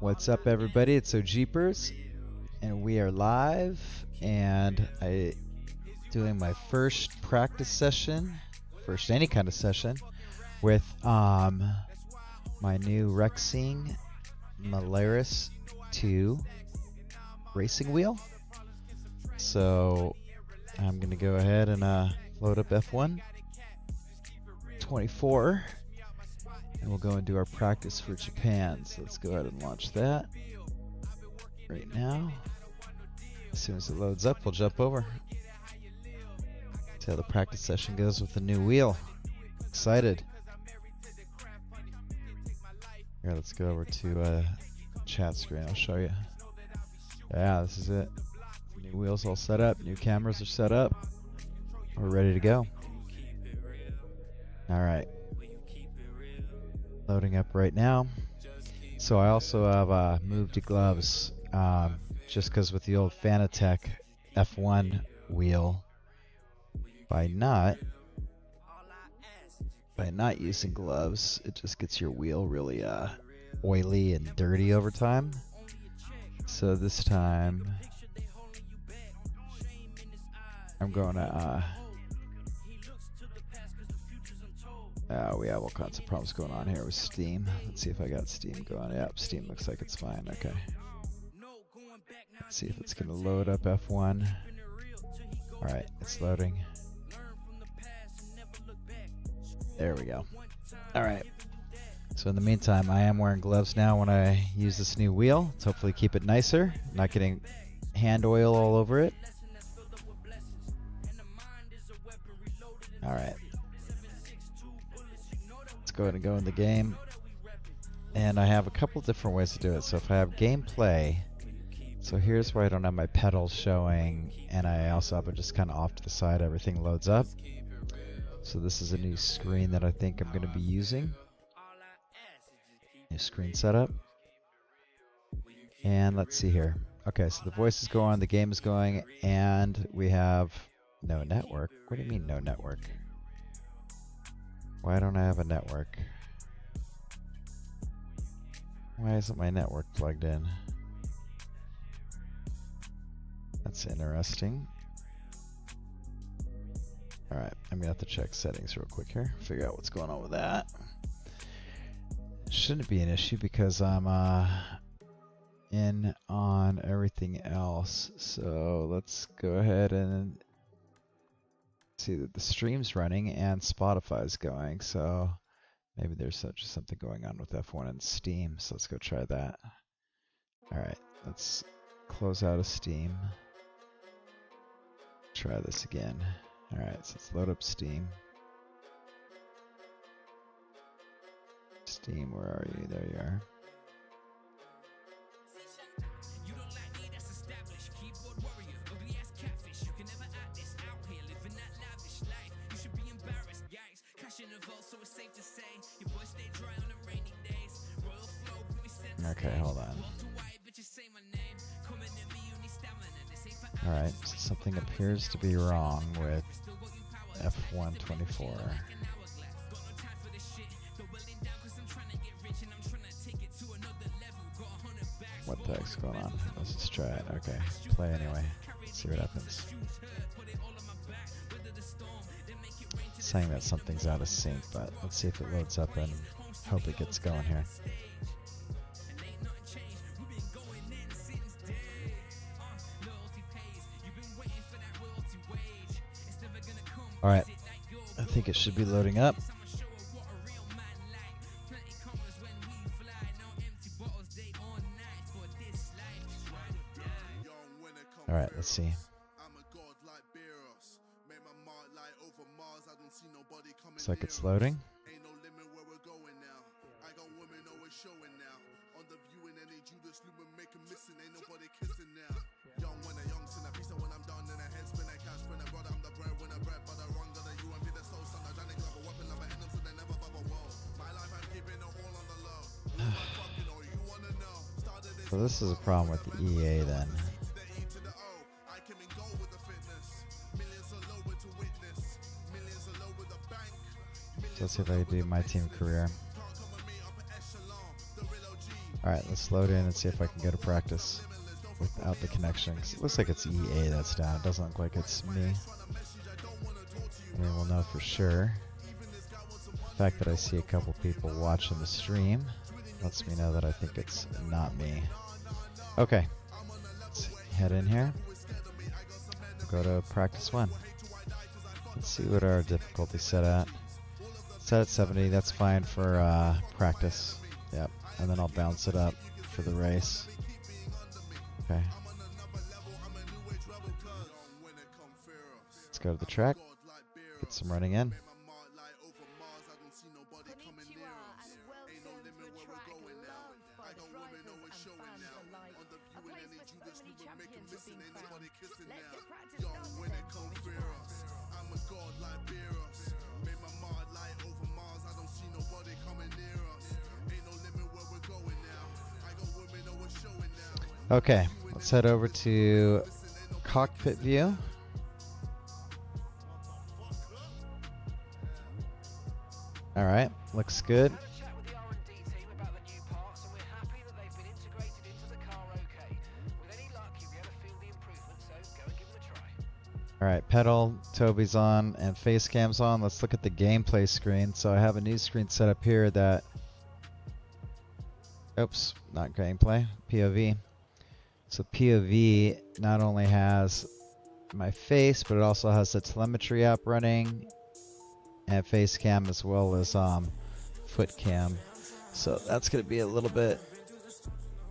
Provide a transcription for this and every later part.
What's up, everybody? It's OJeepers, and we are live, and I doing my first practice session, first any kind of session, with my new Rexing Malaris 2 racing wheel. So I'm gonna go ahead and load up F1 24. And we'll go and do our practice for Japan. So let's go ahead and launch that right now. As soon as it loads up, we'll jump over. See how the practice session goes with the new wheel. Excited. Here, let's go over to chat screen. I'll show you. Yeah, this is it. New wheels all set up. New cameras are set up. We're ready to go. All right. Loading up right now. So I also have moved to gloves just because with the old Fanatec F1 wheel, by not using gloves, it just gets your wheel really oily and dirty over time. So this time I'm going to we have all kinds of problems going on here with Steam. Let's see if I got Steam going. Yep, Steam looks like it's fine. Okay. Let's see if it's going to load up F1. Alright, it's loading. There we go. Alright. So in the meantime, I am wearing gloves now when I use this new wheel to hopefully keep it nicer, not getting hand oil all over it. Alright. Go ahead and go in the game, and I have a couple different ways to do it. So if I have gameplay, so here's where I don't have my pedals showing, and I also have it just kind of off to the side. Everything loads up. So this is a new screen that I think I'm going to be using. New screen setup. And let's see here. Okay, so the voice is going, the game is going, and we have no network. What do you mean no network? Why don't I have a network? Why isn't my network plugged in? That's interesting. Alright, I'm gonna have to check settings real quick here, figure out what's going on with that. Shouldn't be an issue because I'm in on everything else. So let's go ahead and see that the stream's running and Spotify's going, so maybe there's just something going on with F1 and Steam, so let's go try that. Alright, let's close out of Steam. Try this again. Alright, so let's load up Steam. Steam, where are you? There you are. Okay, hold on. Alright, so something appears to be wrong with F1 24. What the heck's going on? Let's just try it. Okay, play anyway. See what happens. It's saying that something's out of sync, but let's see if it loads up and hope it gets going here. Alright, I think it should be loading up. Alright, let's see. Looks like it's loading. So this is a problem with the EA then. So let's see if I do my team career. Alright, let's load in and see if I can go to practice without the connection. 'Cause it looks like it's EA that's down. It doesn't look like it's me. I mean, we'll know for sure. The fact that I see a couple people watching the stream lets me know that I think it's not me. Okay, let's head in here. We'll go to practice 1. Let's see what our difficulty set at. Set at 70, that's fine for practice. Yep, and then I'll bounce it up for the race. Okay. Let's go to the track. Get some running in. Okay, let's head over to cockpit view. All right, looks good. All right, pedal, Toby's on, and face cam's on. Let's look at the gameplay screen. So I have a new screen set up here that, oops, not gameplay, POV. So POV not only has my face, but it also has the telemetry app running and face cam as well as foot cam. So that's going to be a little bit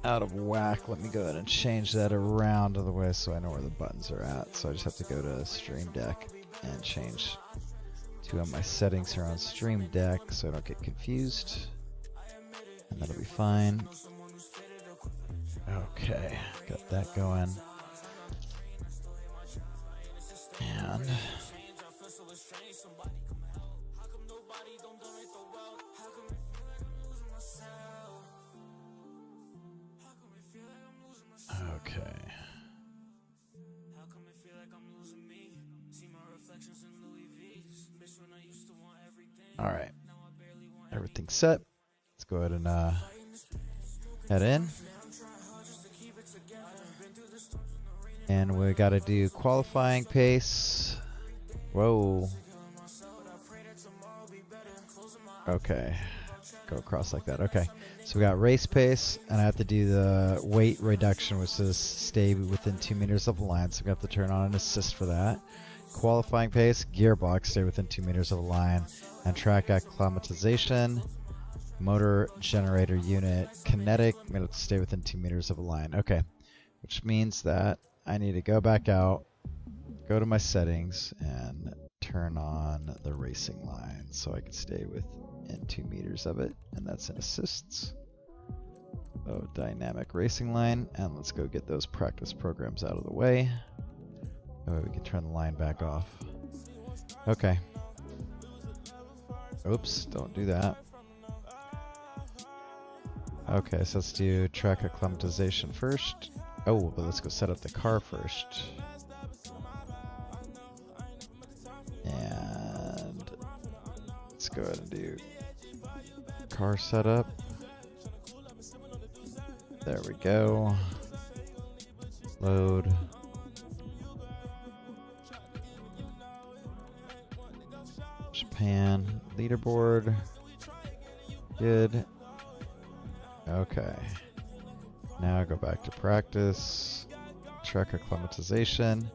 out of whack. Let me go ahead and change that around to the way so I know where the buttons are at. So I just have to go to Stream Deck and change two of my settings here on Stream Deck so I don't get confused. And that'll be fine. Okay, got that going. And okay. All right, everything's set. Let's go ahead and head in. And we got to do qualifying pace. Whoa. Okay. Go across like that. Okay. So we got race pace, and I have to do the weight reduction, which is stay within 2 meters of the line. So we have to turn on an assist for that. Qualifying pace, gearbox, stay within 2 meters of the line. And track acclimatization, motor generator unit, kinetic, we have to stay within 2 meters of the line. Okay. Which means that I need to go back out, go to my settings, and turn on the racing line so I can stay within 2 meters of it, and that's in assists. Oh, dynamic racing line, and let's go get those practice programs out of the way. Oh, we can turn the line back off. Okay. Oops, don't do that. Okay, so let's do track acclimatization first. Oh, but let's go set up the car first. And let's go ahead and do car setup. There we go. Load. Japan leaderboard. Good. Okay. Now go back to practice. Track acclimatization.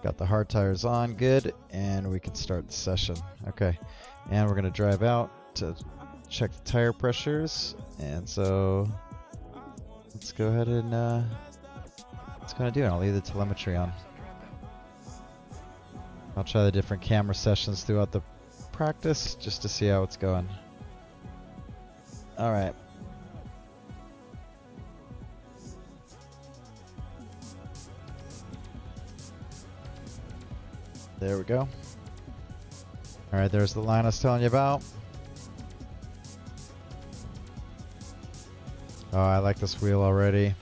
Got the hard tires on. Good. And we can start the session. Okay. And we're going to drive out to check the tire pressures. And so let's go ahead and let's go ahead and do it. I'll leave the telemetry on. I'll try the different camera sessions throughout the practice just to see how it's going. All right. There we go. All right, there's the line I was telling you about. Oh, I like this wheel already.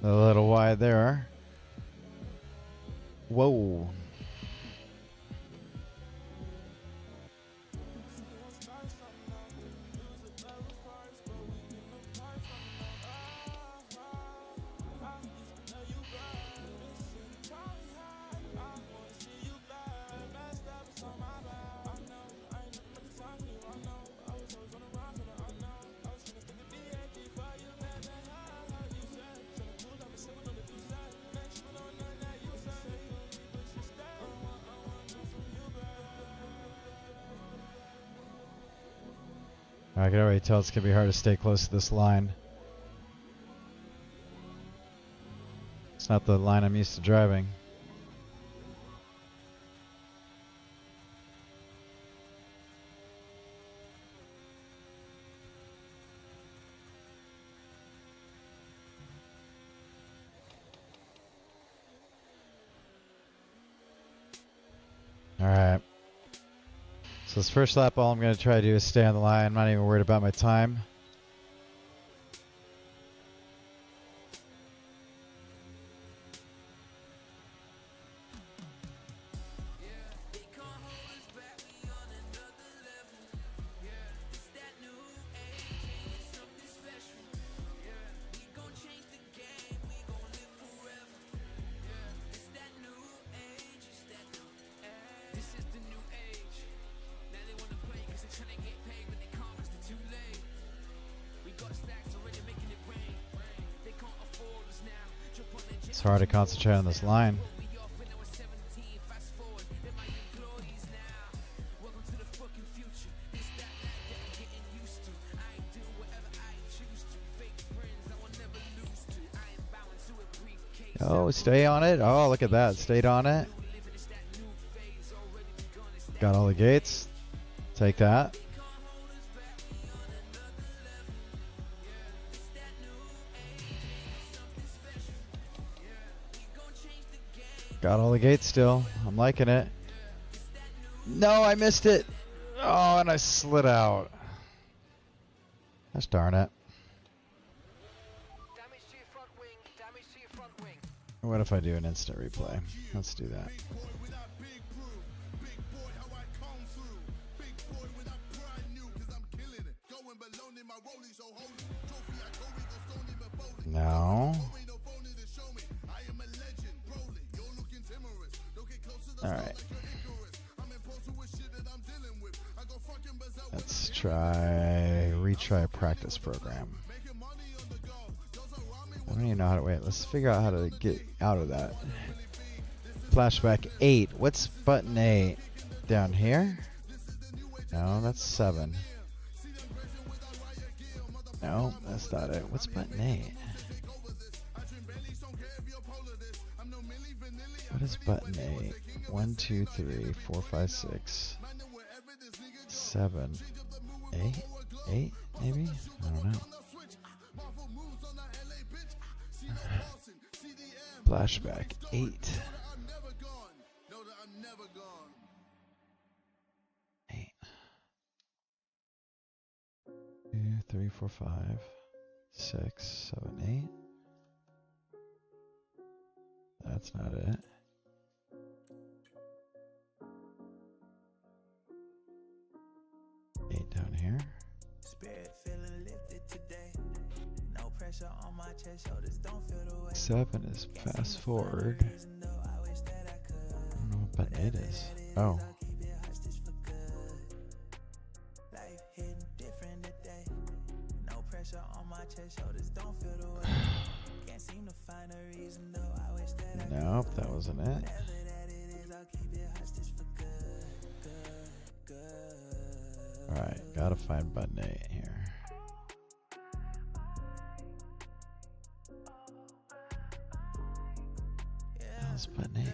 A little wide there. Whoa. I can already tell it's going to be hard to stay close to this line. It's not the line I'm used to driving. Alright. So this first lap, all I'm going to try to do is stay on the line. I'm not even worried about my time. It's hard to concentrate on this line. Oh, stay on it. Oh, look at that. Stayed on it. Got all the gates. Take that. Got all the gates still. I'm liking it. No, I missed it. Oh, and I slid out. Gosh darn it. What if I do an instant replay? Let's do that. No. Alright. Let's retry practice program. I don't even know how to wait. Let's figure out how to get out of that. Flashback 8. What's button 8? Down here? No, that's 7. No, that's not it. What's button 8? What is button 8? 1, 2, 3, 4, 5, 6, 7, 8? 8, maybe? I don't know. Flashback 8. 8. 2, 3, 4, 5, 6, 7, 8. That's not it. 8 down here. Spirit feeling lifted today. No pressure on my chest, shoulders don't feel the way. 7 is fast forward. I don't know what button 8 is. Oh. Nope, that wasn't it. Alright, gotta find button 8 here. How's button 8?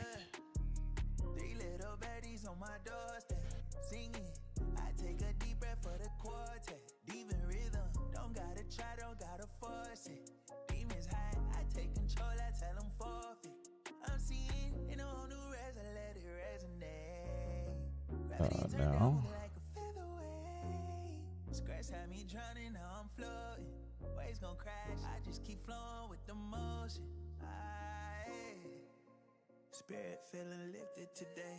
Three little baddies on my doorstep, singing. I take a deep breath for the quartet. Even rhythm, don't gotta try, don't gotta force it. Demons high, I take control, I tell them forfeit. I'm seeing in a whole new res, I let it resonate. No. Scratch had me drowning, now I'm floating. Waves gon' crash, I just keep flowing with the motion. Spirit feeling lifted today.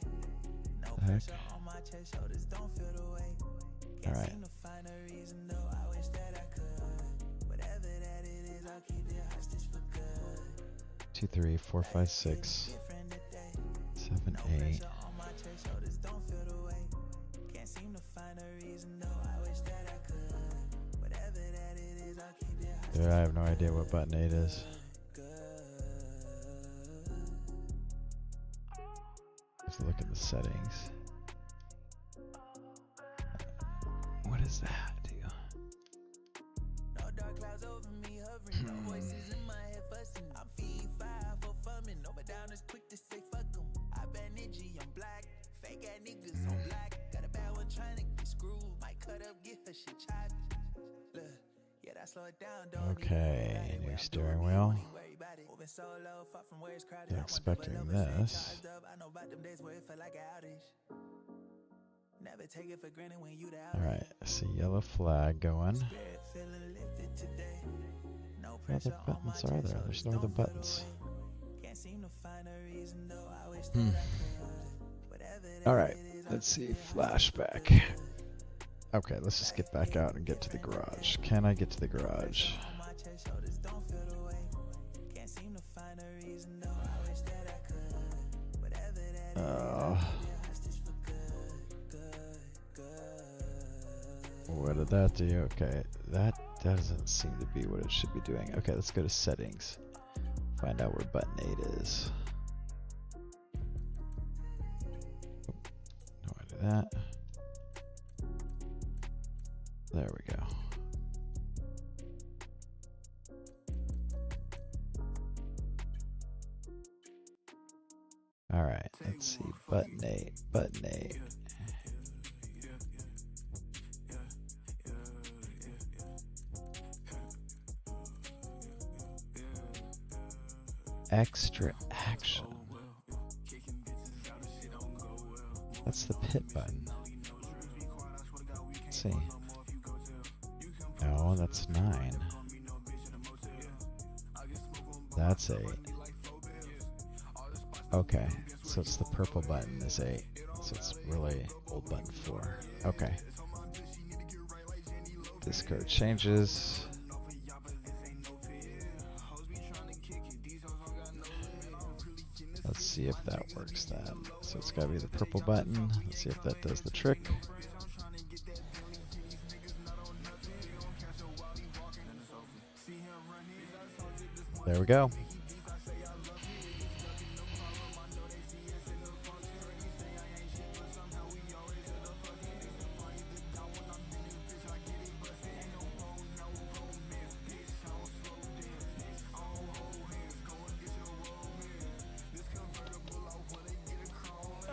No pressure on my chest, shoulders don't feel the weight. Can't seem to find a reason though, I wish that I could. Whatever that it is, I'll keep it hostage for good. 2, 3, 4, 5, 6, 7, 8. Can't seem to find a reason though, I wish that I could. Whatever that it is, I'll keep it hostage. Dude, I have no idea what button 8 is. Let's look at the settings. What is that, dude? No dark clouds over me hovering, no voices in my head fussing. I'm feed 5 for fumming, over down is quick to say fuck 'em. I ban ninja, I'm black, fake ass niggas on black. Got a bad one trying to get screwed, might cut up, get her shit chopped. Look, yeah, that slow it down, don't Okay, new steering wheel. Moving so low, far from where it's crowded. Not expecting this. I know about them days where it felt like an outage. Never take it for granted when you the Alright, I see yellow flag going. Spirit feeling lifted today. No What pressure other on my buttons are chest, there? There's shoulders no other don't feel the buttons. weight. Can't seem to find a reason though, I wish that I could. Whatever that Alright, it is, let's I'll see. keep it Flashback. hostage. Okay, let's just get back out and get to the garage. Can I get to the garage? On my chest, shoulders don't feel the weight. Can't seem to find a reason though, I wish that I could. Whatever that it is, I'll keep it hostage for good. What did that do? Okay, that doesn't seem to be what it should be doing. Okay, let's go to settings. Find out where button 8 is. No, I do that. There we go. All right, let's see. Button 8. Button 8. Extra action. That's the pit button. Let's see. No, that's 9. That's 8. Okay, so it's the purple button is 8. So it's really old button 4. Okay. This code changes. Let's see if that works then. So it's got to be the purple button. Let's see if that does the trick. There we go.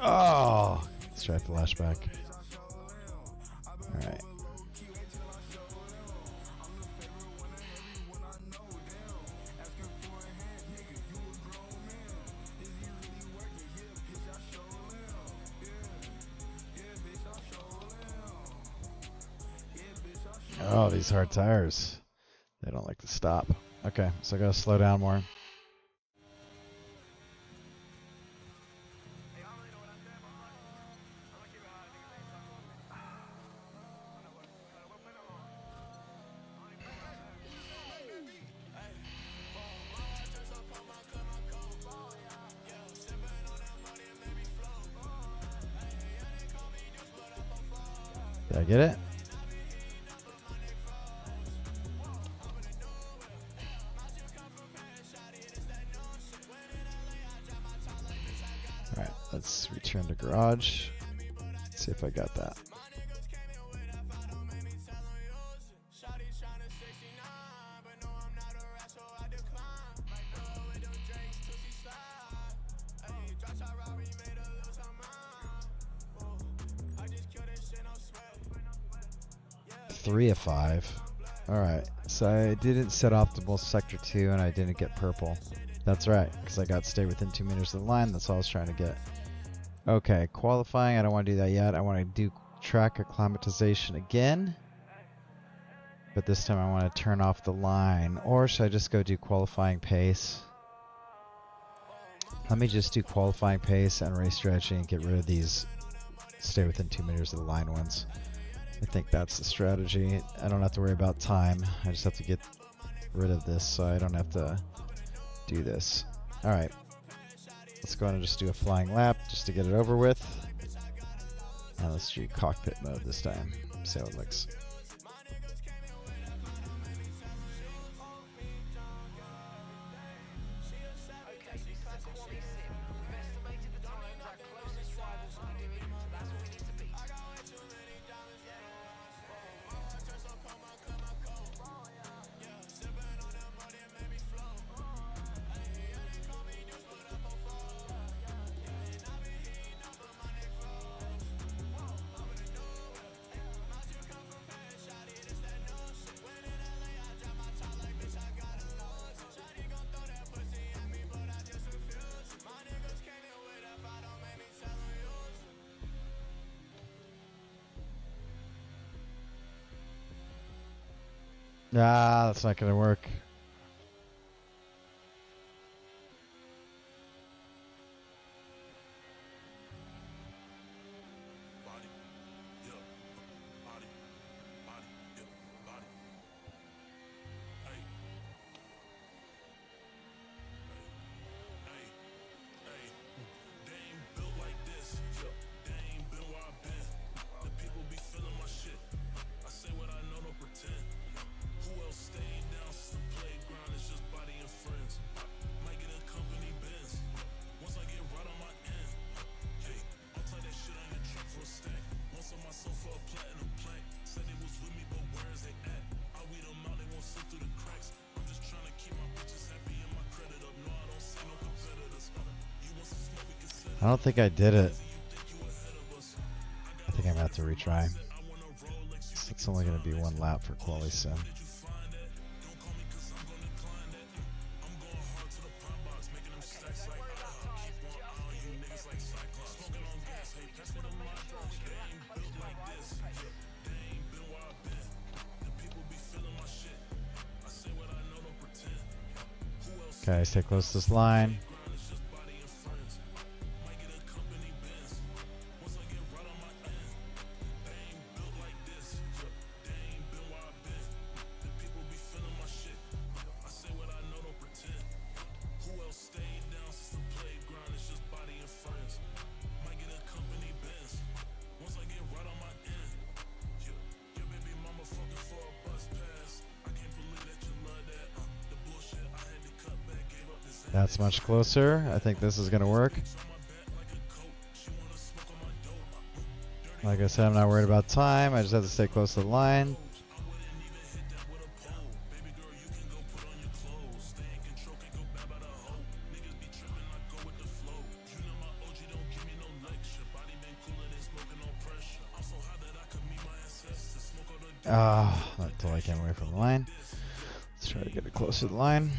Oh, let's try flashback. All right. Oh, these hard tires. They don't like to stop. Okay, so I gotta slow down more. Did I get it? Alright, let's return to garage. See if I got that. Three of 5. Alright, so I didn't set optimal sector 2 and I didn't get purple. That's right, because I got stay within 2 meters of the line. That's all I was trying to get. Okay, qualifying. I don't want to do that yet. I want to do track acclimatization again. But this time I want to turn off the line. Or should I just go do qualifying pace? Let me just do qualifying pace and race strategy and get rid of these stay within 2 meters of the line ones. I think that's the strategy. I don't have to worry about time. I just have to get rid of this so I don't have to do this. Alright. Let's go ahead and just do a flying lap just to get it over with. And let's do cockpit mode this time. See how it looks. Ah, that's not gonna work. I don't think I did it. I think I'm gonna have to retry. So it's only gonna be one lap for quali sim. Okay, stay close to this line. That's much closer. I think this is going to work. Like I said, I'm not worried about time. I just have to stay close to the line. Ah, not until I came away from the line. Let's try to get it closer to the line.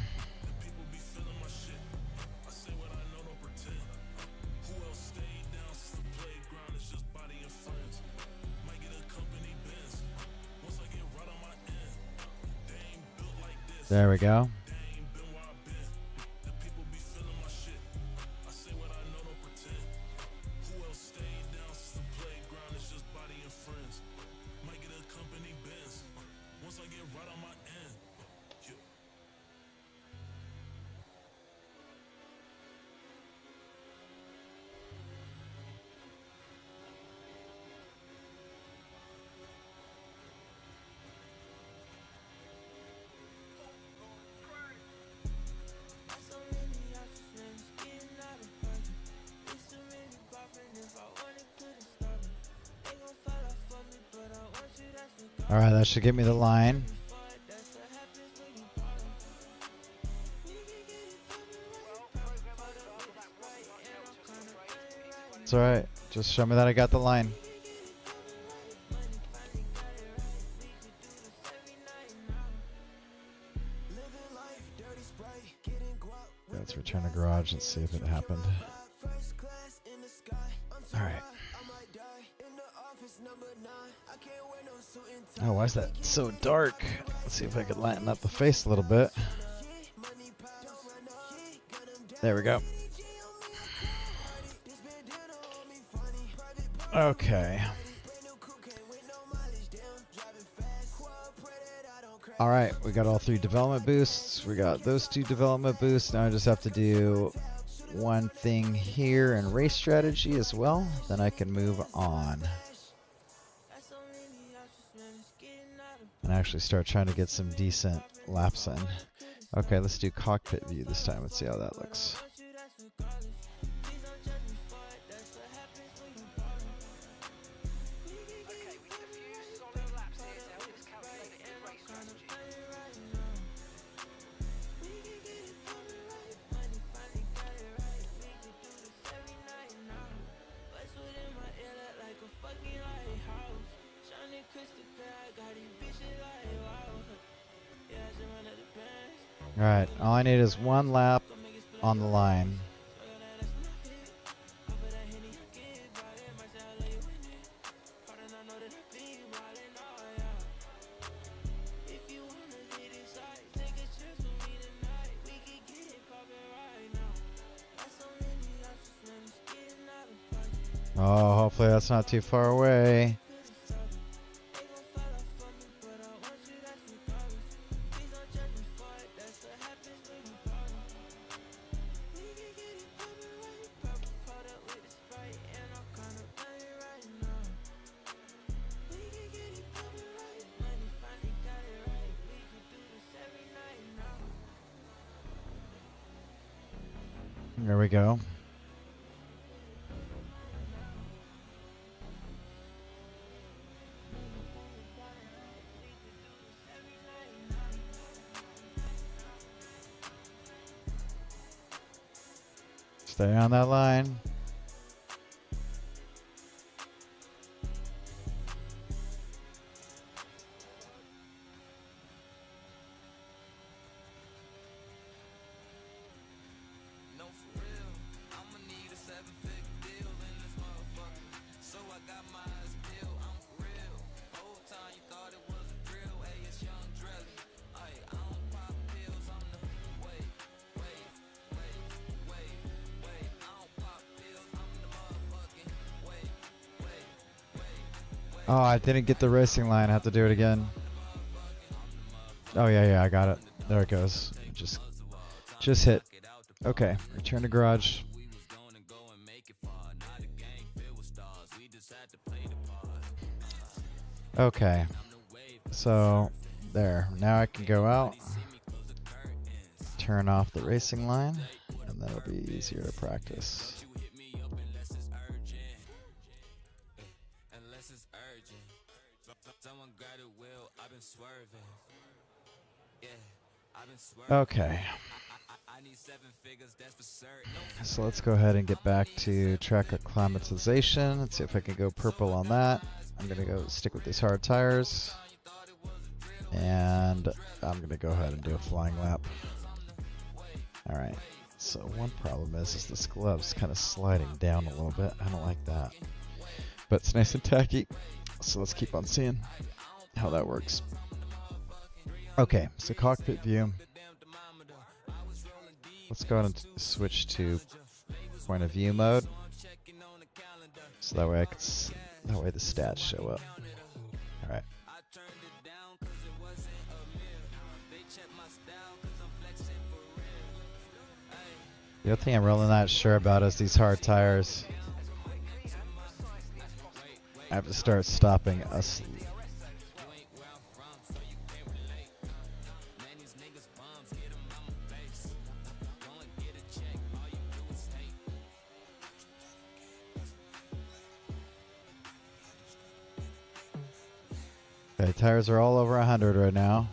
There we go. All right, that should get me the line. It's all right. Just show me that I got the line. Let's return to garage and see if it happened. All right. Oh, why is that so dark? Let's see if I can lighten up the face a little bit. There we go. Okay. All right, we got all 3 development boosts. We got those 2 development boosts. Now I just have to do one thing here in race strategy as well. Then I can move on and actually start trying to get some decent laps in. Okay, let's do cockpit view this time. Let's see how that looks. Alright, all I need is 1 lap on the line. Oh, hopefully that's not too far away. There we go. Stay on that line. Oh, I didn't get the racing line. I have to do it again. Oh, yeah, I got it. There it goes. Just hit. Okay, return to garage. Okay, so there. Now I can go out, turn off the racing line, and then it'll be easier to practice. Okay. So let's go ahead and get back to track acclimatization. Let's see if I can go purple on that. I'm going to go stick with these hard tires. And I'm going to go ahead and do a flying lap. Alright. So one problem is this glove's kind of sliding down a little bit. I don't like that. But it's nice and tacky. So let's keep on seeing how that works. Okay, so cockpit view. Let's go ahead and switch to point of view mode. So that way that way the stats show up. All right. The other thing I'm really not sure about is these hard tires. I have to start stopping us. Okay, tires are all over 100 right now.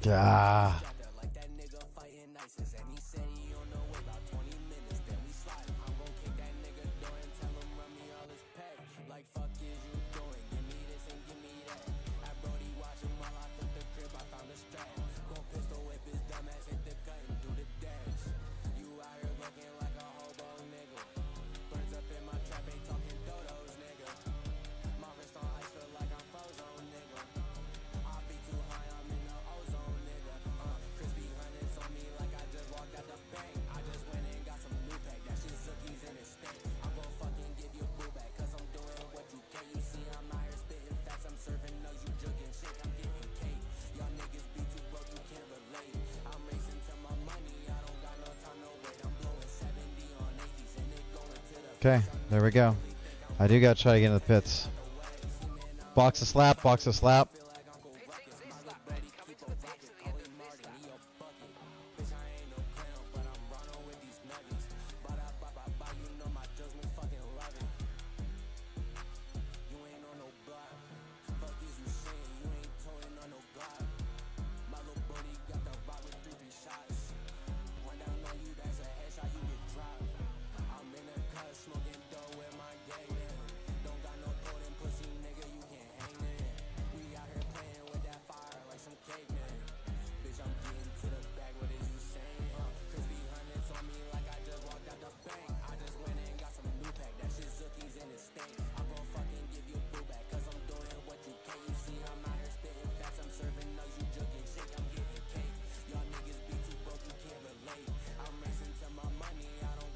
Ah. Like that nigga fighting ISIS, and he said he on the way about 20 minutes. Then we slide. I'm gon' kick that nigga door and tell him run me all his pay. Like fuck is you doing? Give me this and give me that. I Brody watching while I flip the crib. I found a strap. Gon' pistol whip his dumb ass, hit the cut and do the dash. You out here looking like a hobo nigga. Birds up in my trap, ain't talking dodos nigga. My wrist on ice feel like I'm frozen nigga. I be too high, I'm in the ozone nigga. Crispy hundreds on me like I just walked out the bank. I just went and got some new pack. That shit Zookies in his steak. I'm gon' fucking give you boo back, cause I'm doing what you can. You see I'm out here spitting facts, I'm serving nugs, you jugging shit, I'm getting cake. Y'all niggas be too broke, you can't relate. I'm racing to my money, I don't got no time to wait. I'm blowing 70 on 80s and it going to the Okay, there we go. I do gotta try to get into the pits. Box a slap, box a slap.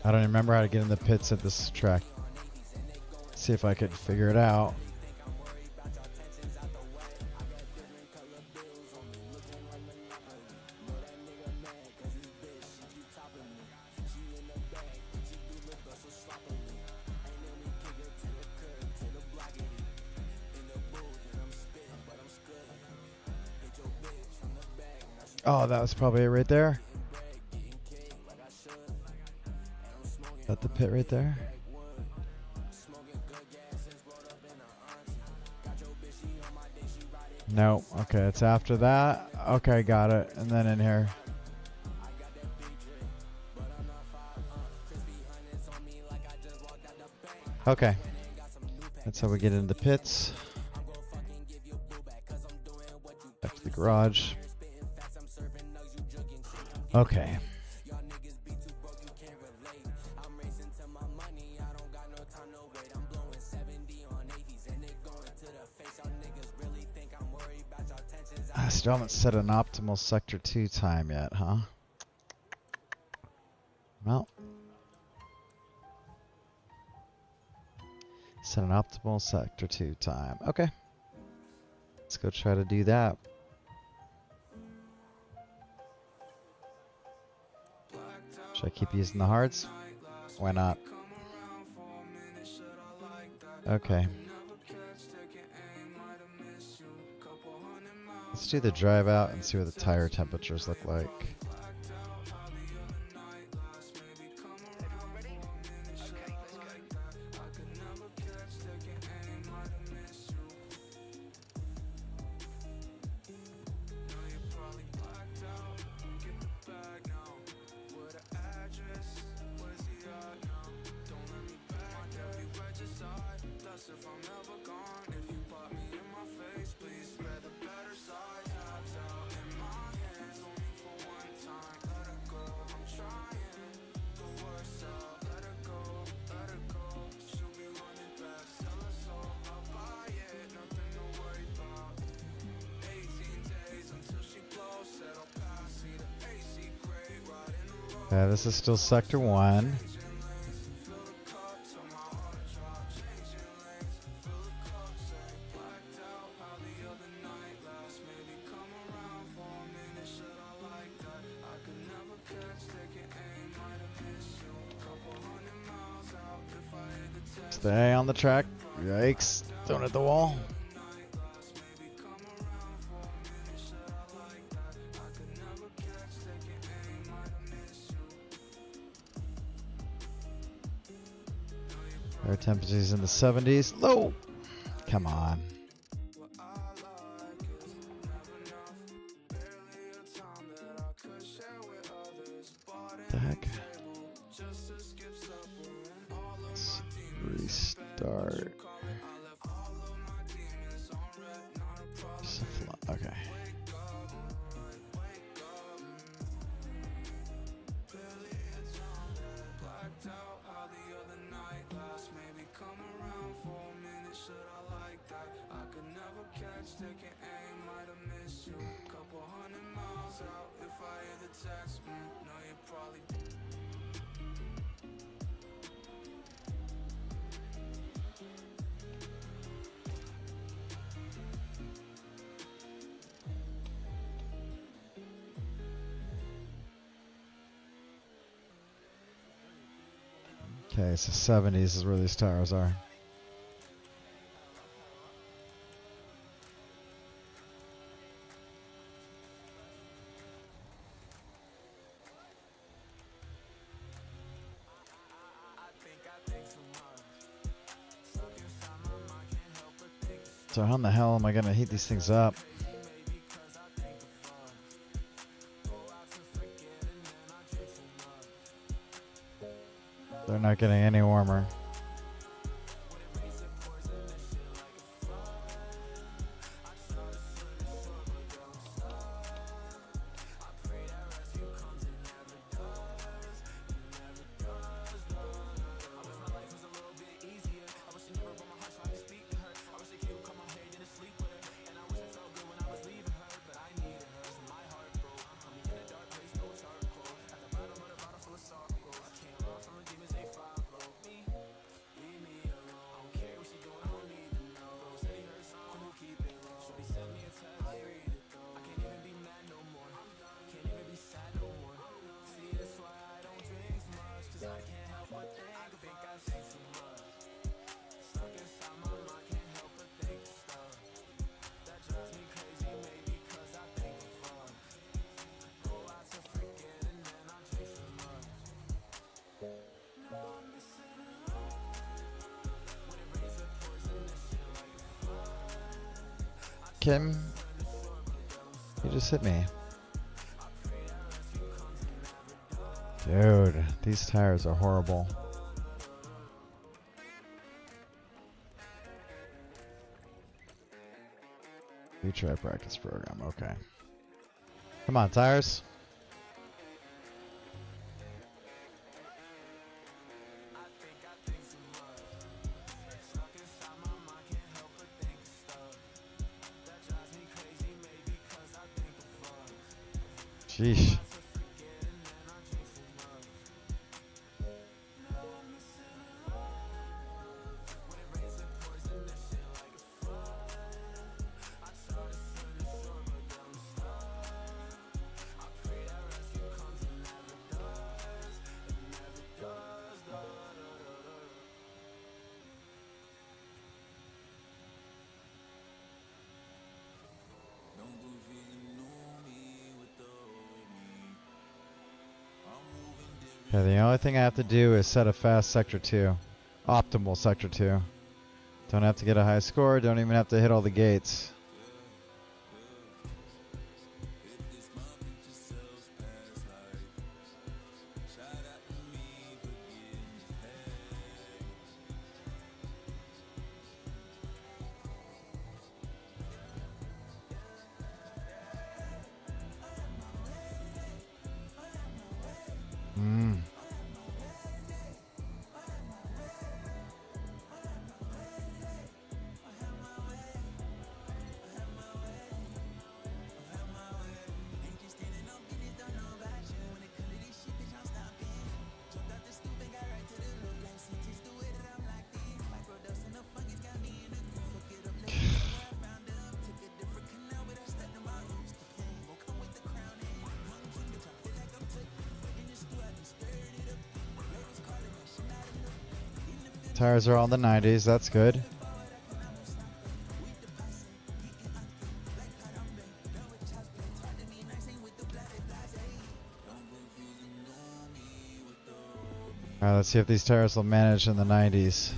I don't even remember how to get in the pits at this track. See if I could figure it out. Oh, that was probably it right there. Is that the pit right there? No. Okay, it's after that. Okay, got it. And then in here. Okay. That's how we get into the pits. Back to the garage. Okay. I still haven't set an optimal sector 2 time yet, huh? Well. Set an optimal sector 2 time. Okay. Let's go try to do that. Should I keep using the hards? Why not? Okay. Let's do the drive out and see what the tire temperatures look like. Yeah, this is still sector 1. Stay on the track. Yikes. Don't hit the wall. Air temperatures in the 70s. Low. Come on. The heck? Let's restart. Okay. Okay, so 70s is where these tires are. So how in the hell am I gonna heat these things up? They're not getting any warmer. Kim, you just hit me. Dude, these tires are horrible. Retry practice program, okay. Come on, tires. Sheesh. Okay, the only thing I have to do is set a fast sector 2. Optimal sector 2. Don't have to get a high score, don't even have to hit all the gates. Tires are all in the 90s, that's good. Alright, let's see if these tires will manage in the 90s.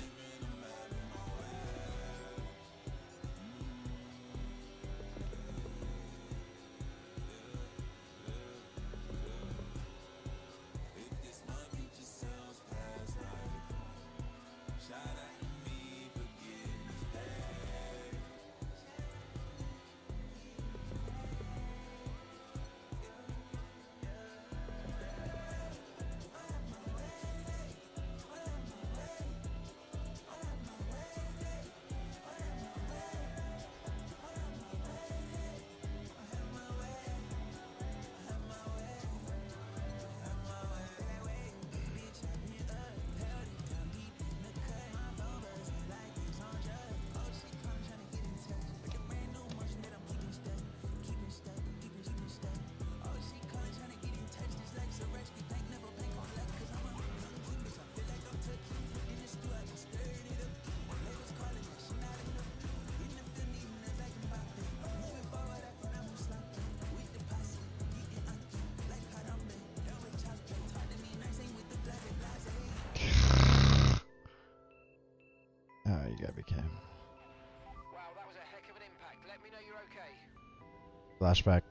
Flashback.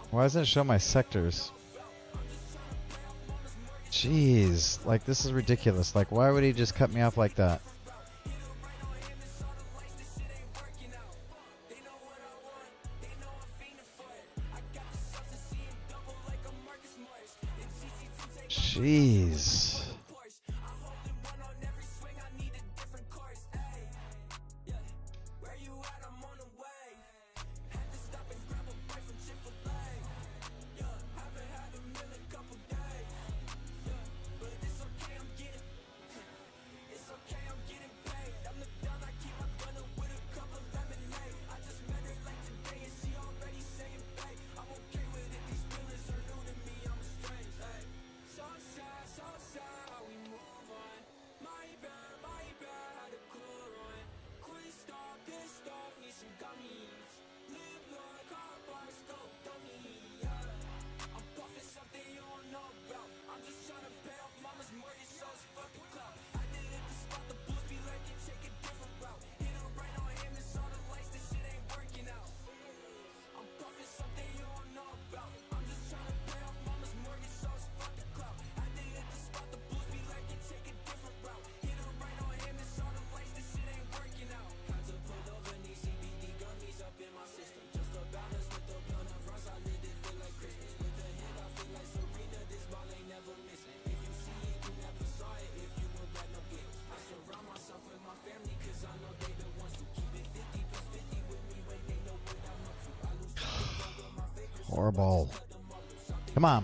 Why doesn't it show my sectors? Jeez, like this is ridiculous. Like why would he just cut me off like that? Jeez. Horrible. Come on.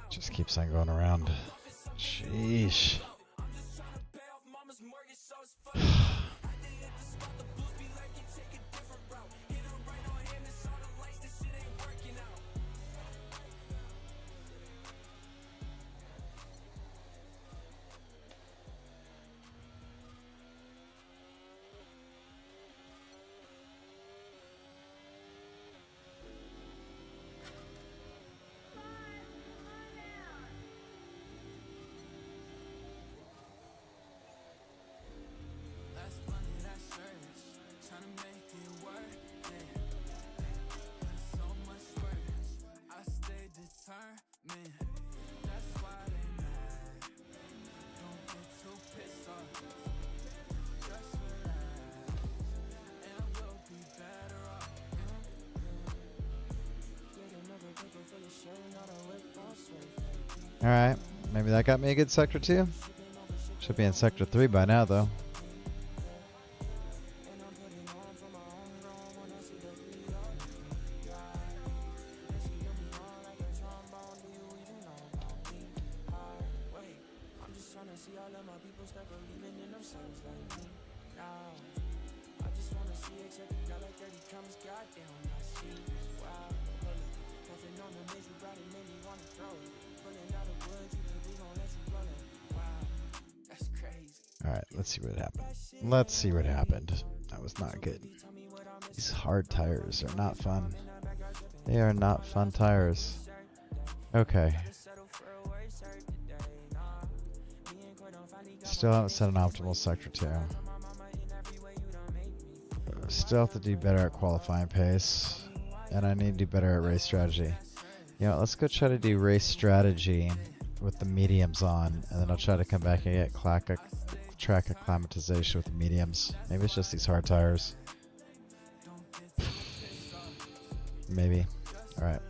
Just keeps on going around. Sheesh. Alright, maybe that got me a good sector too. Should be in sector 3 by now though. Alright, let's see what happened. Let's see what happened. That was not good. These hard tires are not fun. They are not fun tires. Okay. Still haven't set an optimal sector 2. Still have to do better at qualifying pace. And I need to do better at race strategy. You know, let's go try to do race strategy with the mediums on. And then I'll try to come back and get track acclimatization with the mediums. Maybe it's just these hard tires. Maybe. Alright.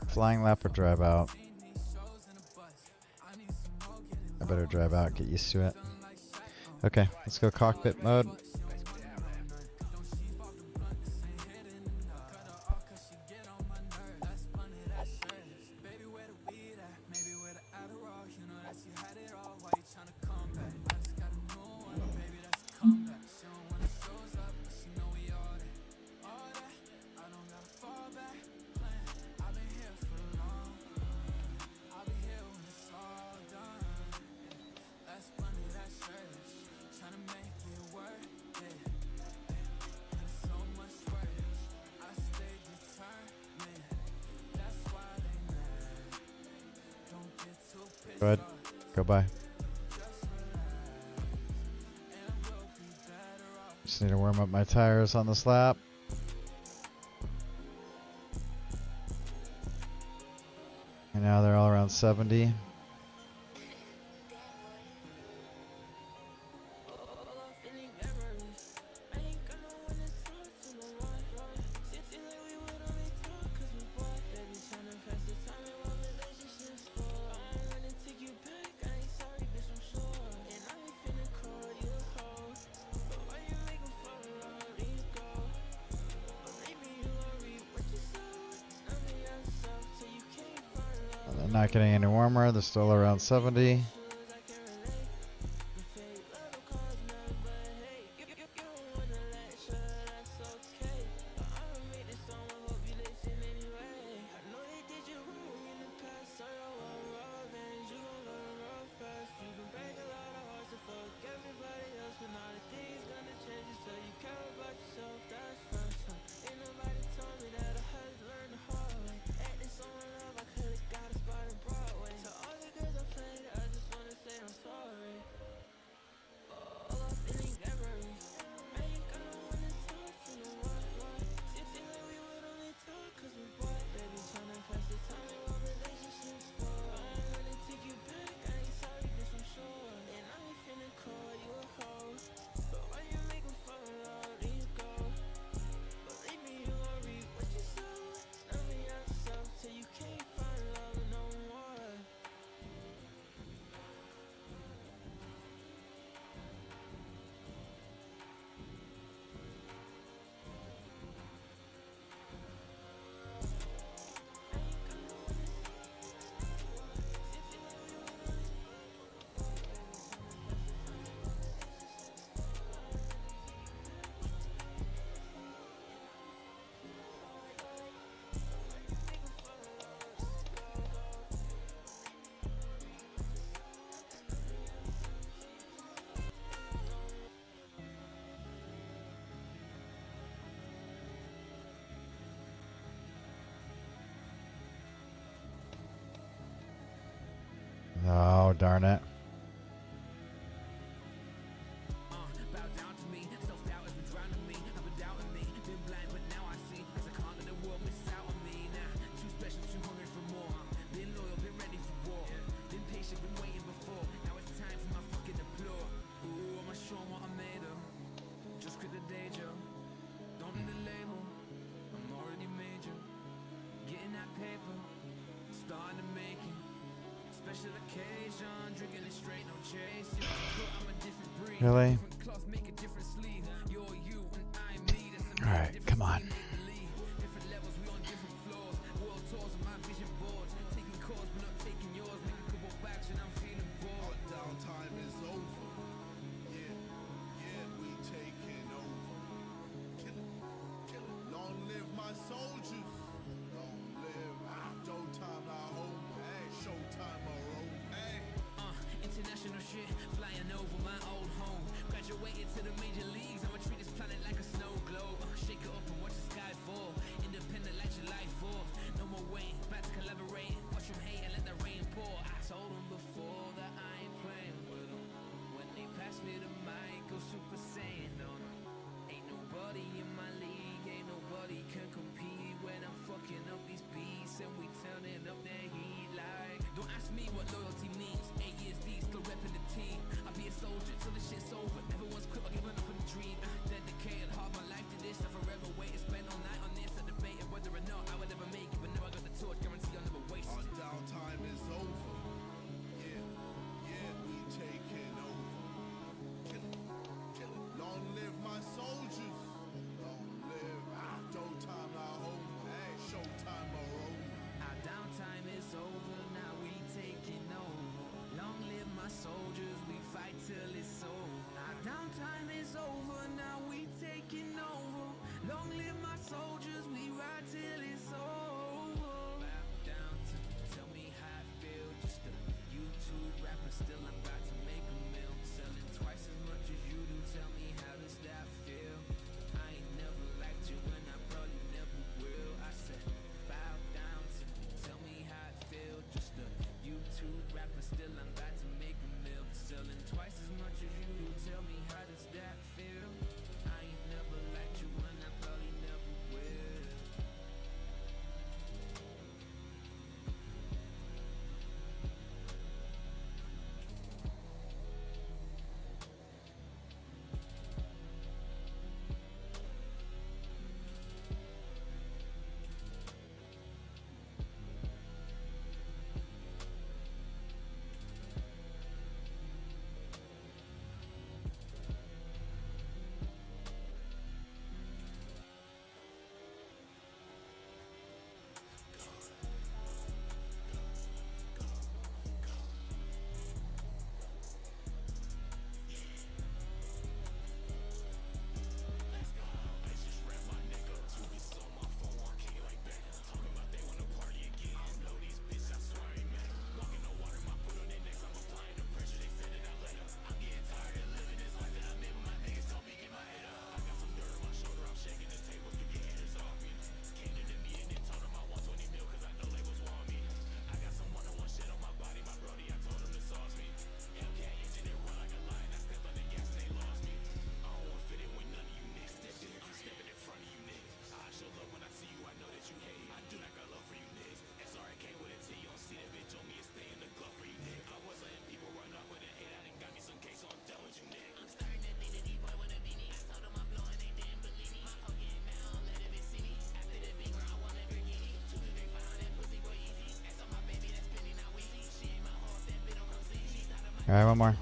Flying lap or drive out. better drive out, get used to it. Okay, let's go cockpit mode. Go ahead. Go by. Just need to warm up my tires on this lap. And now they're all around 70. They're not getting any warmer. They're still around 70. Oh, darn it. Really? Alright, come on. International shit, flying over my old home. Graduated to the major leagues, I'ma treat this planet like a snow globe. Shake it up All right, one more.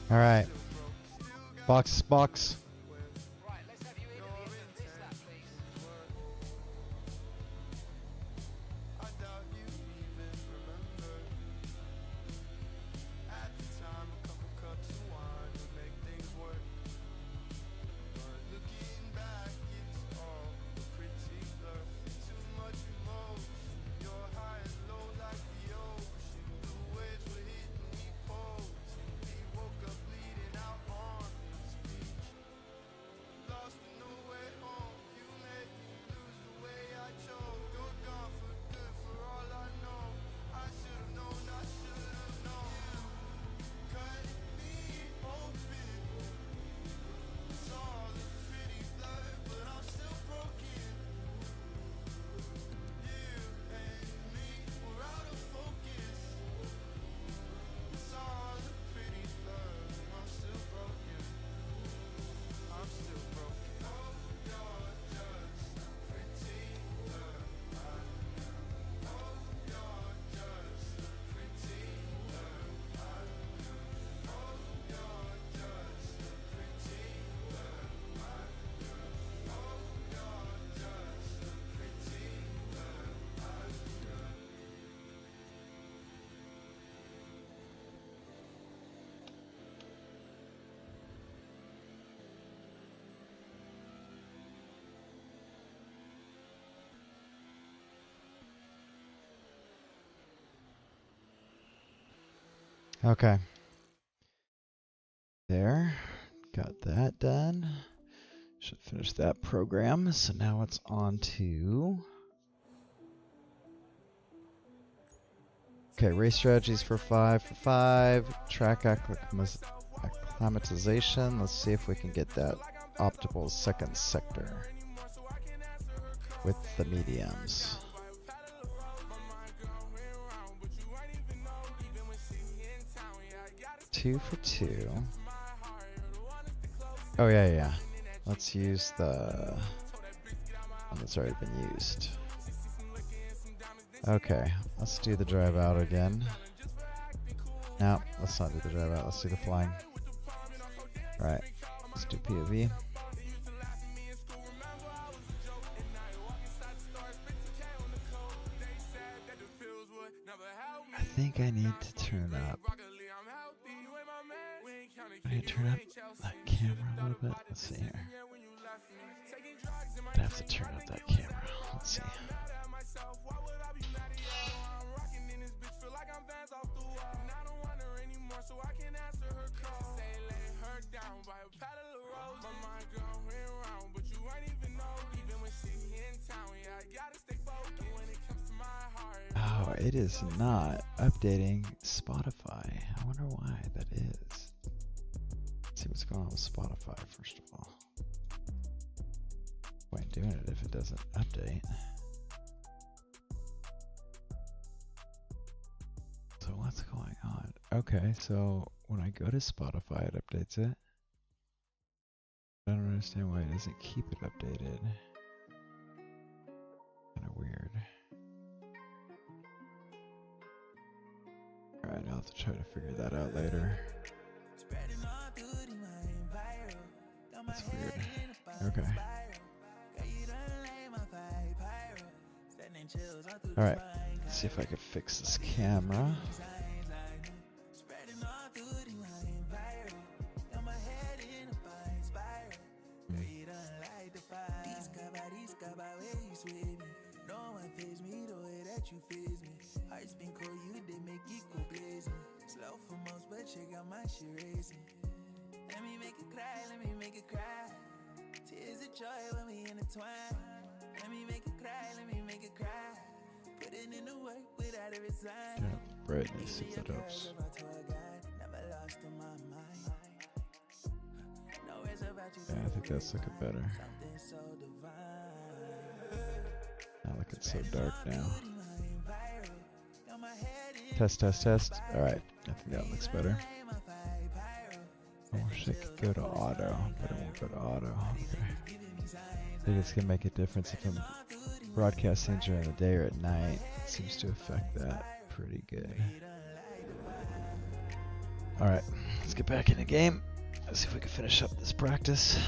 All right. Box. Right, let's have you interview them. Miss that, please. Okay. There. Got that done. Should finish that program. So now it's on to... Okay, race strategies for 5 for 5. Track acclimatization. Let's see if we can get that optimal second sector with the mediums. 2 for 2. Oh yeah. Let's use the one that's already been used. Okay, let's do the drive out again. No, let's not do the drive out. Let's do the flying. Right, let's do POV. I think I need to turn up. I need to turn up that camera a little bit. Let's see here. I have to turn up that camera. Let's see. Oh, it is not updating Spotify. I wonder why that is. Let's see what's going on with Spotify first of all. Why am I doing it if it doesn't update? Okay, so when I go to Spotify, it updates it. I don't understand why it doesn't keep it updated. Kind of weird. Alright, I'll have to try to figure that out later. That's weird. Okay. Alright, let's see if I can fix this camera. Let me make it cry, let me make it cry. Tears of joy when we intertwine. Let me make it cry, let me make it cry. Putting in the work without a resign. Yeah, brightness if that helps. Never lost in my mind. Yeah, I think that's looking better. Something so divine. Not looking so dark now. Test, test, test. Alright, I think that looks better. I wish I could go to auto, but it won't go to auto. Okay. I think it's gonna make a difference if I'm broadcasting during the day or at night. It seems to affect that pretty good. Alright, let's get back in the game. Let's see if we can finish up this practice.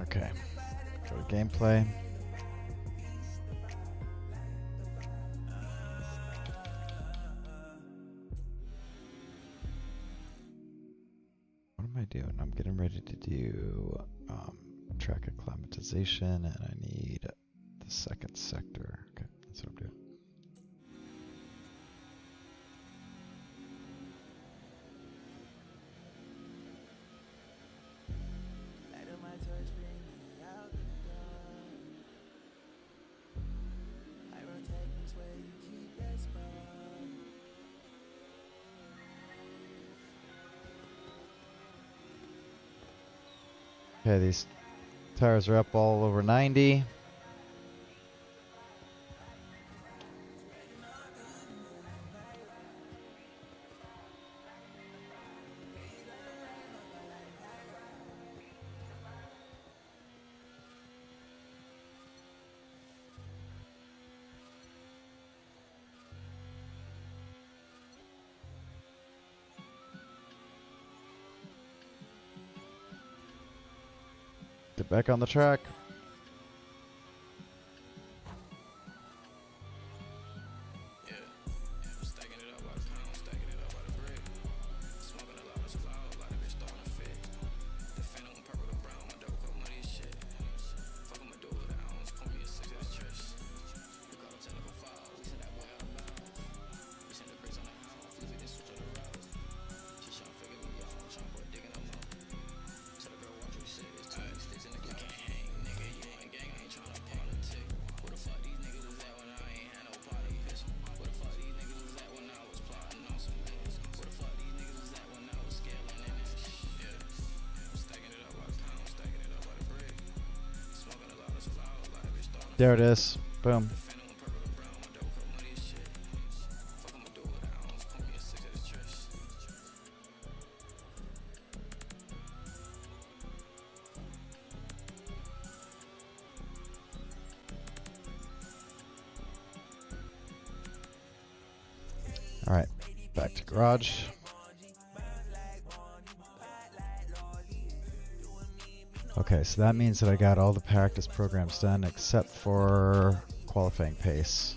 Okay, go to gameplay. What am I doing? I'm getting ready to do track acclimatization, and I need the second sector. Okay, that's what I'm doing. Okay, these tires are up all over 90. Get back on the track. There it is. Boom. All right, back to garage. Okay, so that means that I got all the practice programs done except for qualifying pace.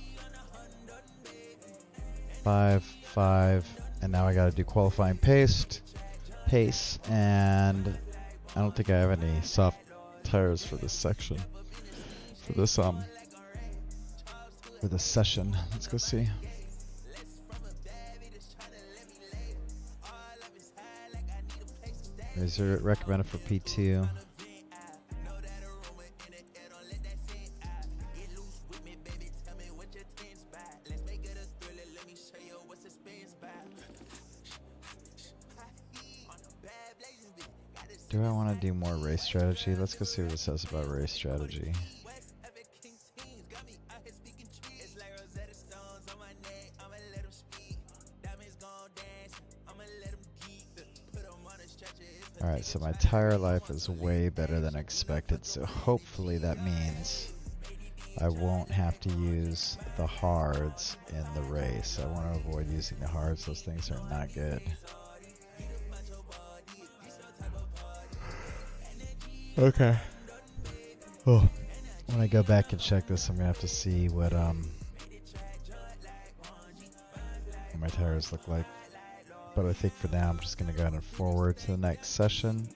5, 5, and now I got to do qualifying pace, and I don't think I have any soft tires for this section, for this session. Let's go see. Is there recommended for P2? Do I want to do more race strategy? Let's go see what it says about race strategy. Alright, so my tire life is way better than expected, so hopefully that means I won't have to use the hards in the race. I want to avoid using the hards. Those things are not good. Okay. Oh, when I go back and check this, I'm gonna have to see what my tires look like. But I think for now, I'm just gonna go ahead and forward to the next session.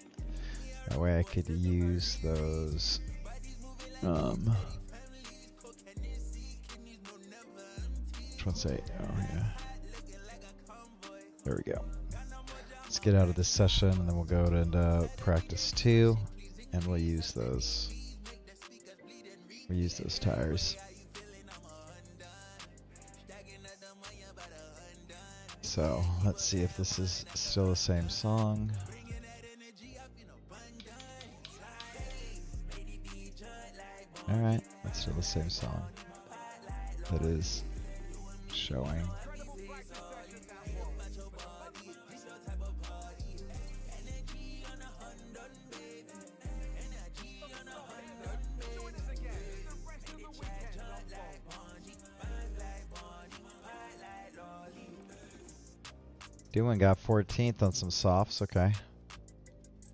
That way, I could use those. Which one's 8? Oh yeah. There we go. Let's get out of this session, and then we'll go into practice 2. And we'll use those. We'll use those tires. So let's see if this is still the same song. All right, that's still the same song. That is showing. Doing got 14th on some softs, okay.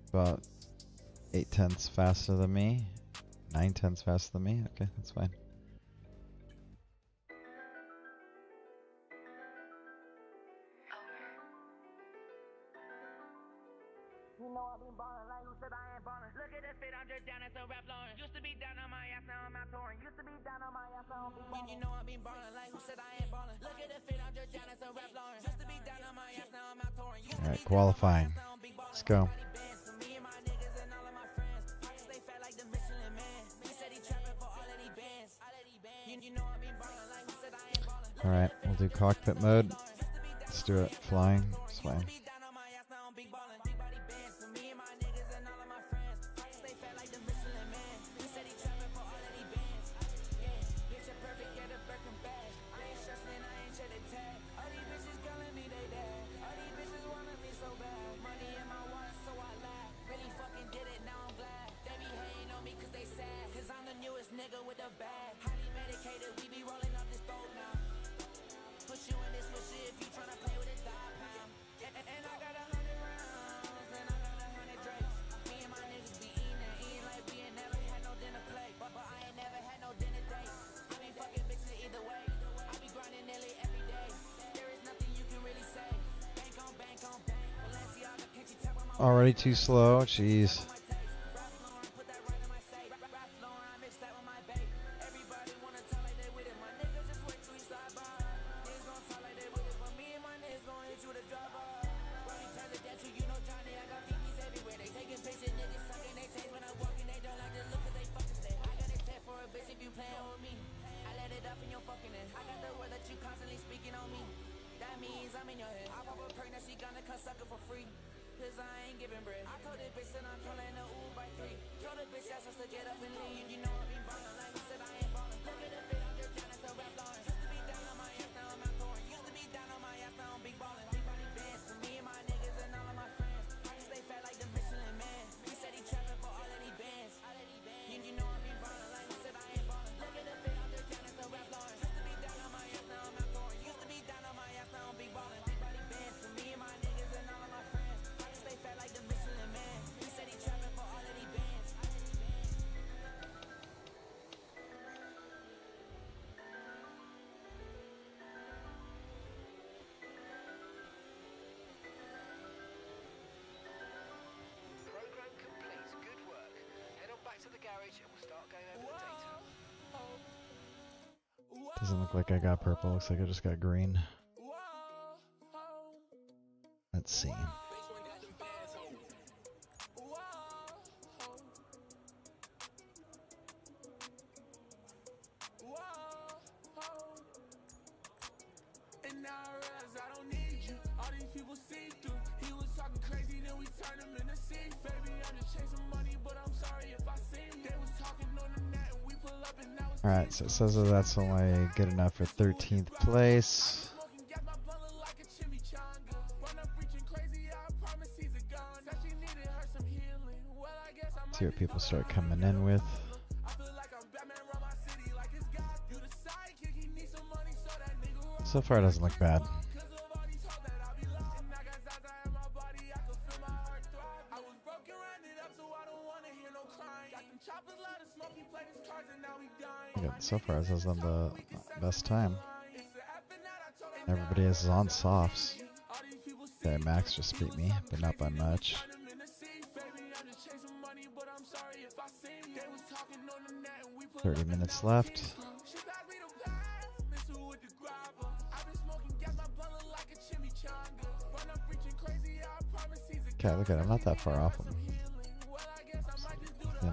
About 8/10 faster than me. 9/10 faster than me, okay, that's fine. You know I've been ballin' like who said I ain't ballin'. Look at the fit, I'm just down at some rap Lauren. Used to be down on my ass, now I'm out touring. Used to be down on my ass, now I'm ballin'. You know I've been ballin' like who said I ain't ballin'. Look at the fit, I'm just down at some rap Lauren. Used to be down on my ass, now I'm out touring. All right, qualifying. Let's go. All right, we'll do cockpit mode. Let's do it flying. It's fine. Already too slow, jeez. Doesn't look like I got purple. Looks like I just got green. Let's see. And now I realize I don't need you. All these people see through. He was talking crazy, then we turned him into see. Baby, I'm just Alright, so it says that that's only good enough for 13th place. See what people start coming in with. So far it doesn't look bad. Yeah, so far this is on the best time. Everybody is on softs. Okay, Max just beat me, but not by much. 30 minutes left. Okay, look at it. I'm not that far off him. In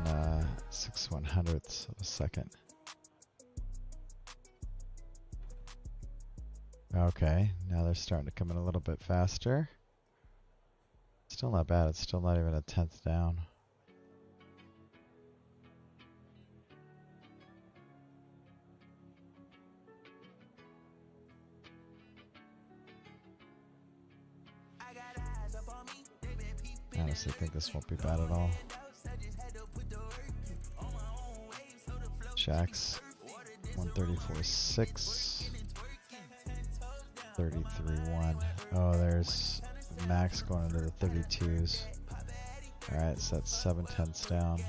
6/100ths of a second. Okay, now they're starting to come in a little bit faster. Still not bad. It's still not even a 10th down. I honestly think this won't be bad at all. Shax 134.6, 33.1. Oh, there's Max going into the 32s. Alright, so that's 7/10ths down.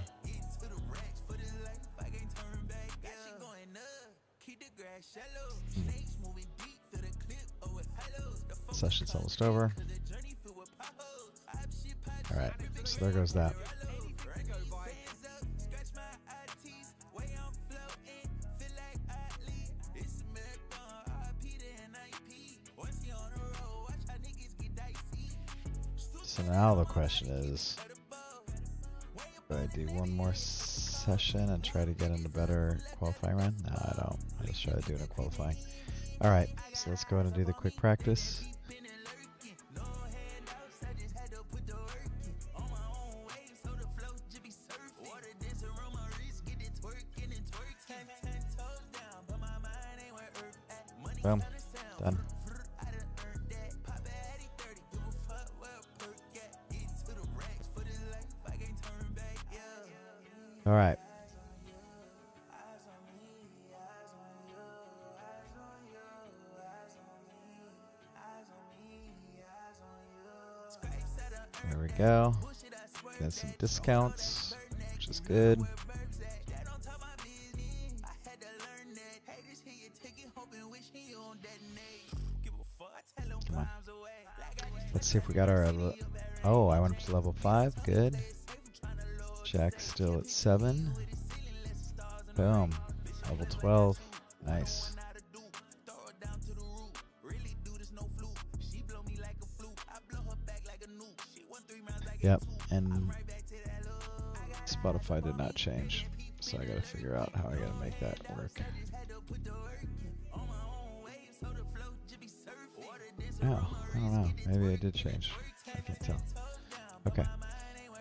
Session's almost over. Alright, so there goes that. So now the question is, do I do one more session and try to get into better qualifying run? No, I don't. I just try to do it in qualifying. Alright, so let's go ahead and do the quick practice. Boom. Done. All right. There we go. Got some discounts, which is good. Come on. Let's see if we got our... Oh, I went up to level 5. Good. Jack's still at 7. Boom. Level 12. Nice. Yep, and Spotify did not change, so I gotta figure out how I gotta make that work. Oh, I don't know. Maybe it did change. I can't tell. Okay.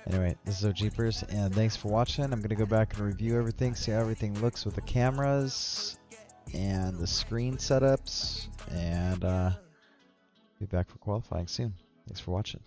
Anyway, this is Jeepers, and thanks for watching. I'm gonna go back and review everything, see how everything looks with the cameras and the screen setups, and be back for qualifying soon. Thanks for watching.